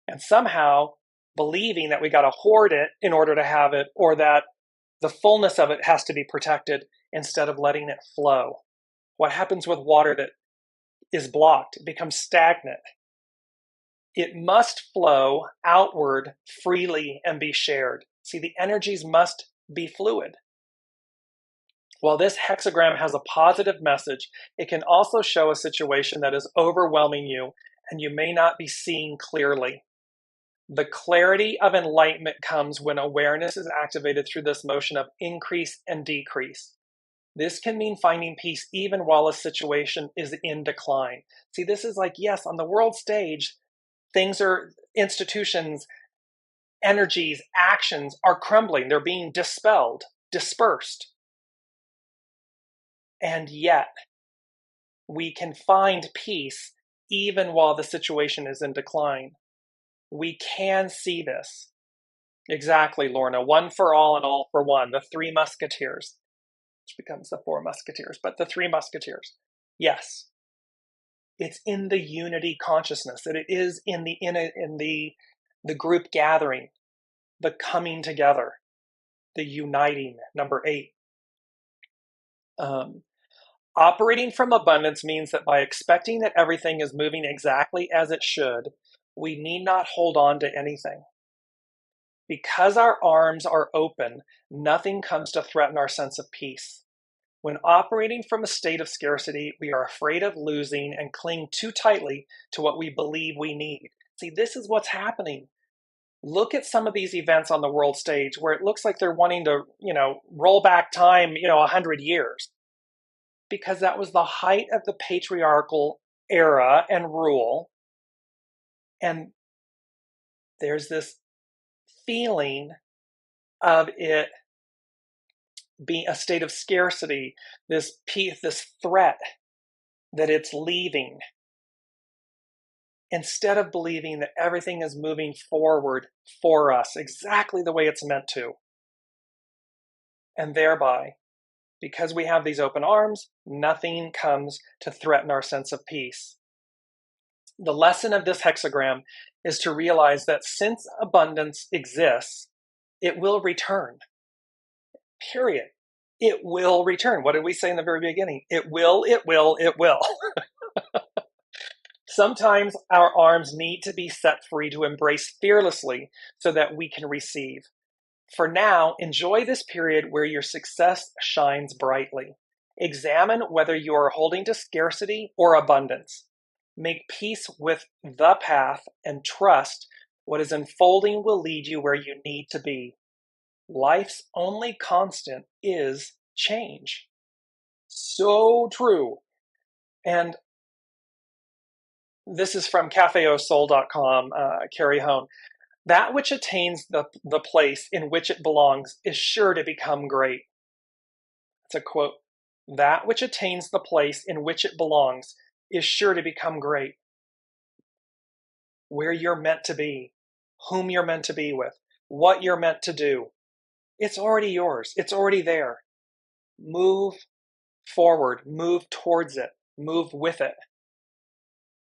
and somehow believing that we got to hoard it in order to have it, or that the fullness of it has to be protected instead of letting it flow. What happens with water that is blocked? It becomes stagnant. It must flow outward freely and be shared. See, the energies must be fluid. While this hexagram has a positive message, it can also show a situation that is overwhelming you and you may not be seeing clearly. The clarity of enlightenment comes when awareness is activated through this motion of increase and decrease. This can mean finding peace even while a situation is in decline. See, this is like, yes, on the world stage, things are, institutions, energies, actions are crumbling. They're being dispelled, dispersed. And yet, we can find peace even while the situation is in decline. We can see this. Exactly, Lorna. One for all and all for one. The Three Musketeers, which becomes the Four Musketeers, but the Three Musketeers. Yes, it's in the unity consciousness, that it is in the group gathering, the coming together, the uniting. Number 8. Operating from abundance means that by expecting that everything is moving exactly as it should, we need not hold on to anything. Because our arms are open, nothing comes to threaten our sense of peace. When operating from a state of scarcity, we are afraid of losing and cling too tightly to what we believe we need. See, this is what's happening. Look at some of these events on the world stage where it looks like they're wanting to, roll back time, 100 years. Because that was the height of the patriarchal era and rule. And there's this feeling of it being a state of scarcity, this threat that it's leaving, instead of believing that everything is moving forward for us exactly the way it's meant to. And thereby, because we have these open arms, nothing comes to threaten our sense of peace. The lesson of this hexagram is to realize that since abundance exists, it will return. Period. It will return. What did we say in the very beginning? It will, it will, it will. Sometimes our arms need to be set free to embrace fearlessly so that we can receive. For now, enjoy this period where your success shines brightly. Examine whether you are holding to scarcity or abundance. Make peace with the path and trust what is unfolding will lead you where you need to be. Life's only constant is change. So true. And this is from cafeosoul.com, Carrie Hone. That which attains the place in which it belongs is sure to become great. It's a quote. That which attains the place in which it belongs is sure to become great. Where you're meant to be, whom you're meant to be with, what you're meant to do. It's already yours. It's already there. Move forward, move towards it, move with it.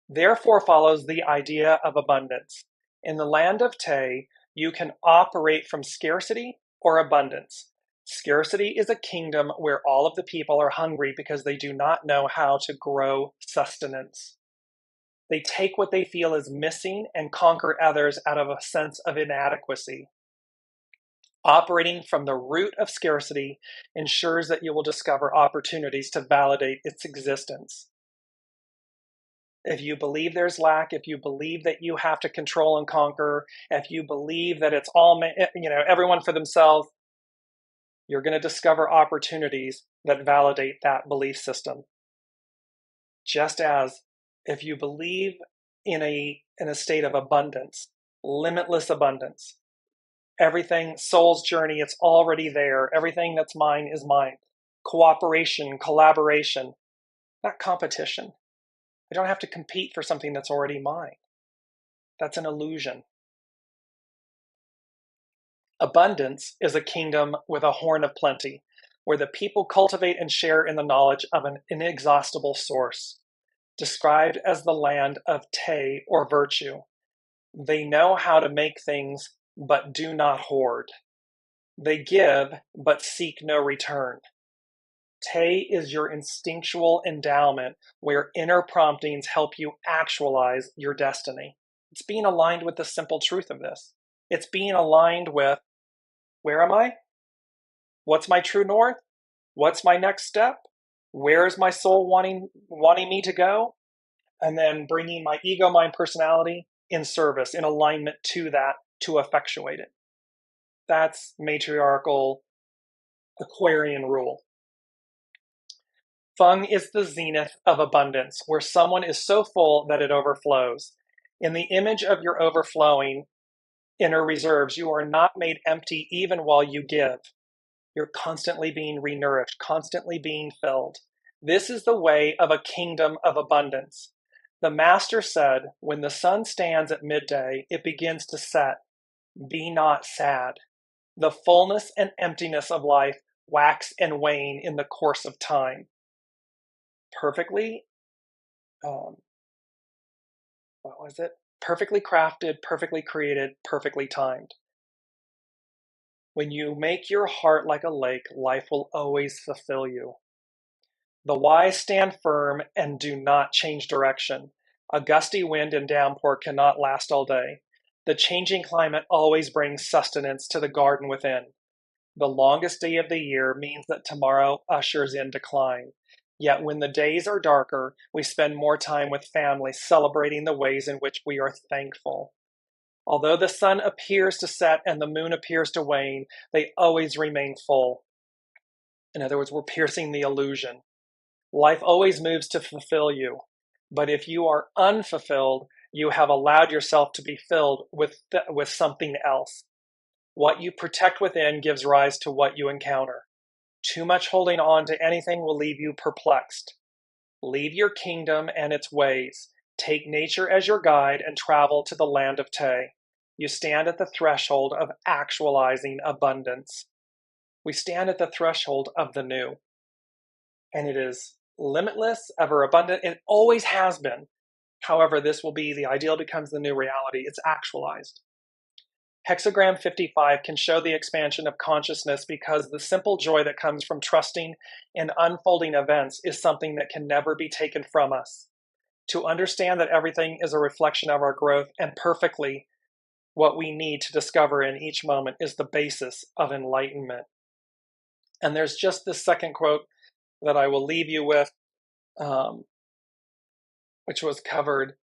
Therefore follows the idea of abundance. In the land of Te, you can operate from scarcity or abundance. Scarcity is a kingdom where all of the people are hungry because they do not know how to grow sustenance. They take what they feel is missing and conquer others out of a sense of inadequacy. Operating from the root of scarcity ensures that you will discover opportunities to validate its existence. If you believe there's lack, if you believe that you have to control and conquer, if you believe that it's all, everyone for themselves, you're going to discover opportunities that validate that belief system. Just as if you believe in a state of abundance, limitless abundance, everything, soul's journey, it's already there. Everything that's mine is mine. Cooperation, collaboration, not competition. I don't have to compete for something that's already mine. That's an illusion. Abundance is a kingdom with a horn of plenty, where the people cultivate and share in the knowledge of an inexhaustible source, described as the land of Te or virtue. They know how to make things, but do not hoard. They give, but seek no return. Te is your instinctual endowment where inner promptings help you actualize your destiny. It's being aligned with the simple truth of this. It's being aligned with, where am I? What's my true north? What's my next step? Where is my soul wanting me to go? And then bringing my ego, mind, personality in service, in alignment to that, to effectuate it. That's matriarchal Aquarian rule. Feng is the zenith of abundance, where someone is so full that it overflows. In the image of your overflowing inner reserves, you are not made empty even while you give. You're constantly being renourished, constantly being filled. This is the way of a kingdom of abundance. The master said, when the sun stands at midday, it begins to set. Be not sad. The fullness and emptiness of life wax and wane in the course of time. Perfectly, Perfectly crafted, perfectly created, perfectly timed. When you make your heart like a lake, life will always fulfill you. The wise stand firm and do not change direction. A gusty wind and downpour cannot last all day. The changing climate always brings sustenance to the garden within. The longest day of the year means that tomorrow ushers in decline. Yet when the days are darker, we spend more time with family, celebrating the ways in which we are thankful. Although the sun appears to set and the moon appears to wane, they always remain full. In other words, we're piercing the illusion. Life always moves to fulfill you. But if you are unfulfilled, you have allowed yourself to be filled with something else. What you protect within gives rise to what you encounter. Too much holding on to anything will leave you perplexed. Leave your kingdom and its ways. Take nature as your guide and travel to the land of Te. You stand at the threshold of actualizing abundance. We stand at the threshold of the new. And it is limitless, ever abundant. It always has been. However, this will be the ideal becomes the new reality. It's actualized. Hexagram 55 can show the expansion of consciousness because the simple joy that comes from trusting in unfolding events is something that can never be taken from us. To understand that everything is a reflection of our growth and perfectly what we need to discover in each moment is the basis of enlightenment. And there's just this second quote that I will leave you with, which was covered.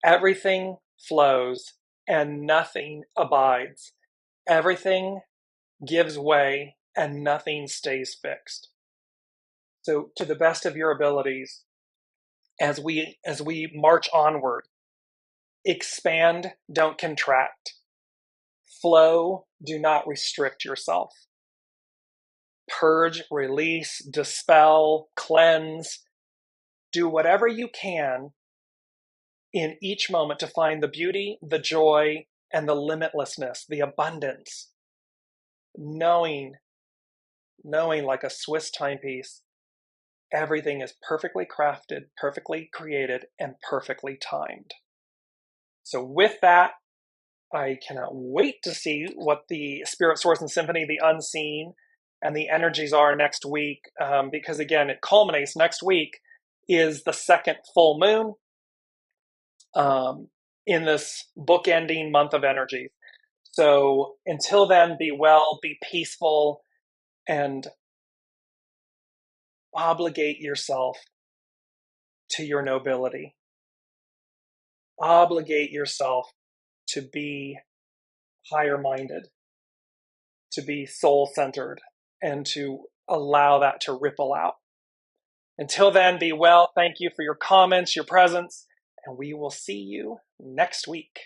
Everything flows and nothing abides. Everything gives way and nothing stays fixed. So to the best of your abilities, as we march onward, expand, don't contract. Flow, do not restrict yourself. Purge, release, dispel, cleanse. Do whatever you can in each moment to find the beauty, the joy, and the limitlessness, the abundance. Knowing like a Swiss timepiece, everything is perfectly crafted, perfectly created, and perfectly timed. So with that, I cannot wait to see what the Spirit Source and Symphony, the unseen, and the energies are next week, because again, it culminates next week is the second full moon in this bookending month of energy. So until then, be well, be peaceful, and obligate yourself to your nobility. Obligate yourself to be higher-minded, to be soul-centered, and to allow that to ripple out. Until then, be well. Thank you for your comments, your presence, and we will see you next week.